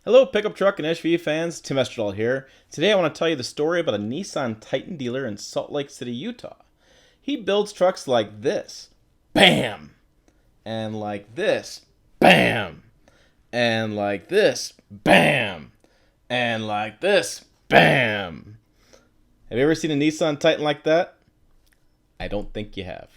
Hello, pickup truck and SUV fans. Tim Dahle here. Today I want to tell you the story about a Nissan Titan dealer in Salt Lake City, Utah. He builds trucks like this. Bam! And like this. Bam! And like this. Bam! And like this. Bam! Have you ever seen a Nissan Titan like that? I don't think you have.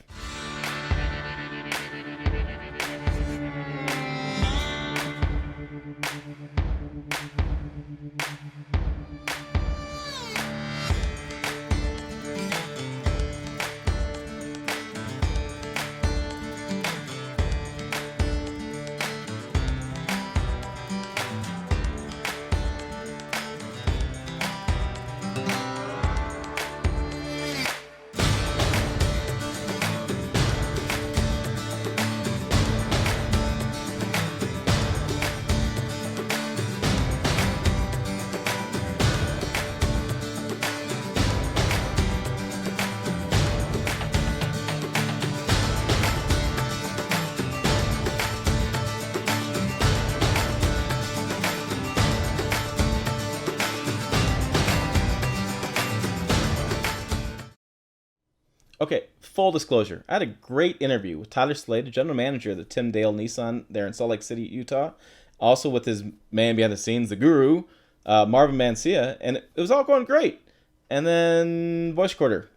Okay, full disclosure. I had a great interview with Tyler Slade, the general manager of the Tim Dahle Nissan there in Salt Lake City, Utah. Also with his man behind the scenes, the guru, Marvin Mansia, and it was all going great. And then voice recorder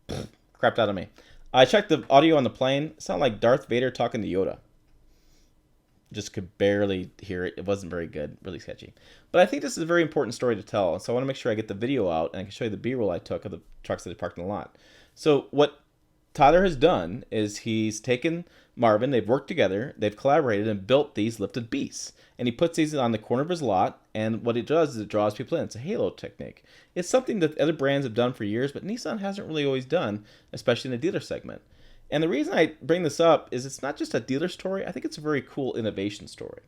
crapped out of me. I checked the audio on the plane. It sounded like Darth Vader talking to Yoda. Just could barely hear it. It wasn't very good, really sketchy. But I think this is a very important story to tell, so I want to make sure I get the video out and I can show you the B-roll I took of the trucks that I parked in the lot. So what Tyler has done is he's taken Marvin, they've worked together, they've collaborated and built these lifted beasts. And he puts these on the corner of his lot, and what it does is it draws people in. It's a halo technique. It's something that other brands have done for years, but Nissan hasn't really always done, especially in the dealer segment. And the reason I bring this up is it's not just a dealer story, I think it's a very cool innovation story.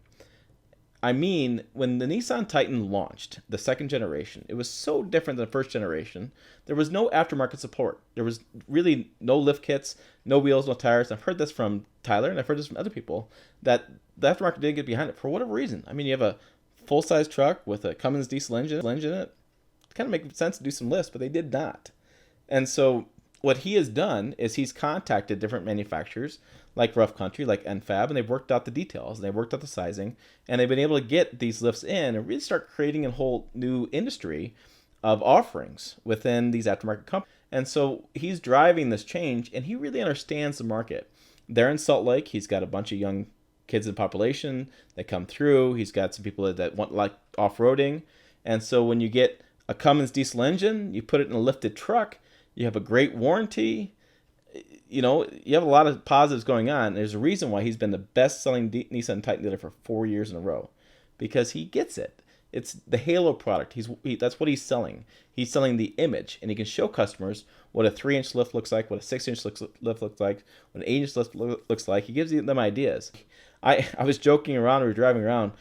I mean, when the Nissan Titan launched, the second generation, it was so different than the first generation. There was no aftermarket support. There was really no lift kits, no wheels, no tires. I've heard this from Tyler, and I've heard this from other people, that the aftermarket didn't get behind it for whatever reason. I mean, you have a full-size truck with a Cummins diesel engine in it. It kind of makes sense to do some lifts, but they did not. And so what he has done is he's contacted different manufacturers like Rough Country, like n-fab, and they've worked out the details, and they've worked out the sizing, and they've been able to get these lifts in and really start creating a whole new industry of offerings within these aftermarket companies. And so he's driving this change, and he really understands the market. There in Salt Lake, he's got a bunch of young kids in the population that come through. He's got some people that want like off-roading. And so when you get a Cummins diesel engine, you put it in a lifted truck, you have a great warranty. You know, you have a lot of positives going on. There's a reason why he's been the best-selling Nissan Titan dealer for 4 years in a row, because he gets it. It's the halo product. That's what he's selling. He's selling the image, and he can show customers what a 3-inch lift looks like, what a 6-inch lift looks like, what an 8-inch lift looks like. He gives them ideas. I was joking around. We were driving around.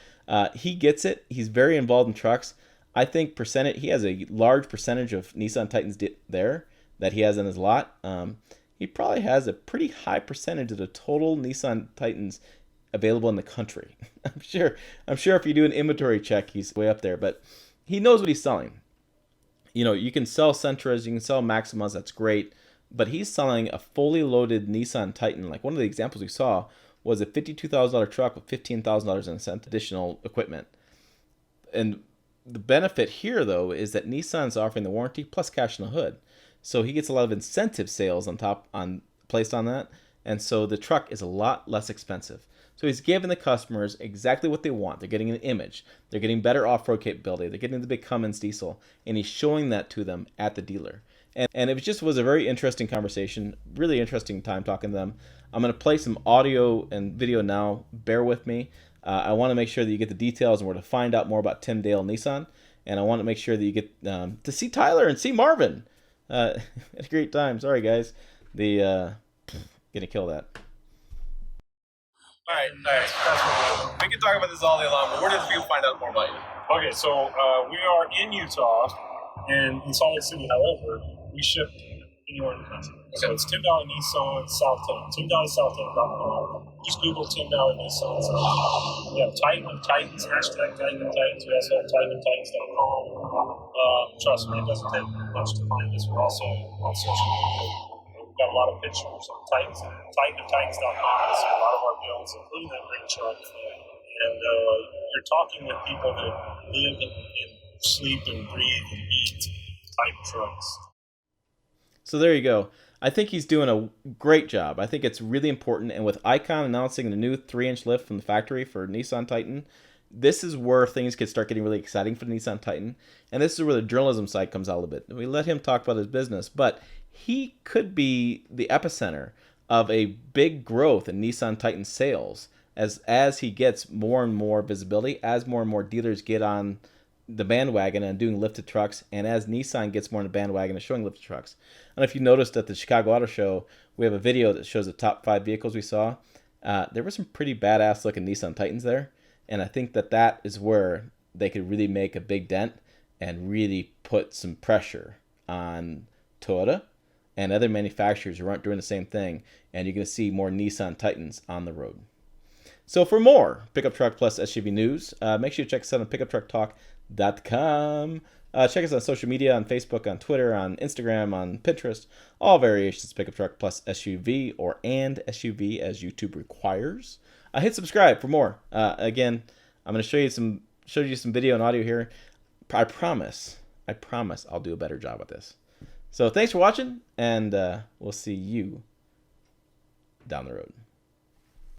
He gets it. He's very involved in trucks. I think he has a large percentage of Nissan Titans there that he has in his lot. He probably has a pretty high percentage of the total Nissan Titans available in the country. I'm sure if you do an inventory check, he's way up there, but he knows what he's selling. You know, you can sell Sentras, you can sell Maximas, that's great, but he's selling a fully loaded Nissan Titan. Like one of the examples we saw was a $52,000 truck with $15,000 in additional equipment. And the benefit here, though, is that Nissan's offering the warranty plus cash in the hood. So he gets a lot of incentive sales placed on that. And so the truck is a lot less expensive. So he's giving the customers exactly what they want. They're getting an image. They're getting better off-road capability. They're getting the big Cummins diesel. And he's showing that to them at the dealer. And it was a very interesting conversation. Really interesting time talking to them. I'm going to play some audio and video now. Bear with me. I want to make sure that you get the details and where to find out more about Tim Dahle Nissan. And I want to make sure that you get to see Tyler and see Marvin. Had a great time. Sorry, guys. Gonna kill that. All right. We can talk about this all day long, but where did people find out more about you? Okay, so we are in Utah and in Salt Lake City. However, we ship anywhere in the country. So it's Tim Dahle Nissan South Town. TimDahleSouthTown.com. just Google Tim Dahle Nissan. So, yeah, Titan and Titans, hashtag Titan and Titans. We also have TitanandTitans.com. Trust me, it doesn't take much to find us. We're also on social media. We've got a lot of pictures on TitanandTitans.com. You see a lot of our builds, including that green truck. And you're talking with people that live and sleep and breathe and eat type trucks. So there you go. I think he's doing a great job. I think it's really important. And with Icon announcing the new 3-inch lift from the factory for Nissan Titan, this is where things could start getting really exciting for the Nissan Titan. And this is where the journalism side comes out a bit. We let him talk about his business, but he could be the epicenter of a big growth in Nissan Titan sales as he gets more and more visibility, as more and more dealers get on the bandwagon and doing lifted trucks, and as Nissan gets more on the bandwagon and showing lifted trucks. And if you noticed at the Chicago Auto Show, we have a video that shows the top 5 vehicles we saw. There were some pretty badass looking Nissan Titans there, and I think that is where they could really make a big dent and really put some pressure on Toyota and other manufacturers who aren't doing the same thing, and you're going to see more Nissan Titans on the road. So for more Pickup Truck Plus SUV news, make sure you check us out on pickuptrucktalk.com. Check us on social media, on Facebook, on Twitter, on Instagram, on Pinterest, all variations Pickup Truck Plus SUV or and SUV as YouTube requires. Hit subscribe for more. Again, I'm going to show you some video and audio here. I promise I'll do a better job at this. So thanks for watching, and we'll see you down the road.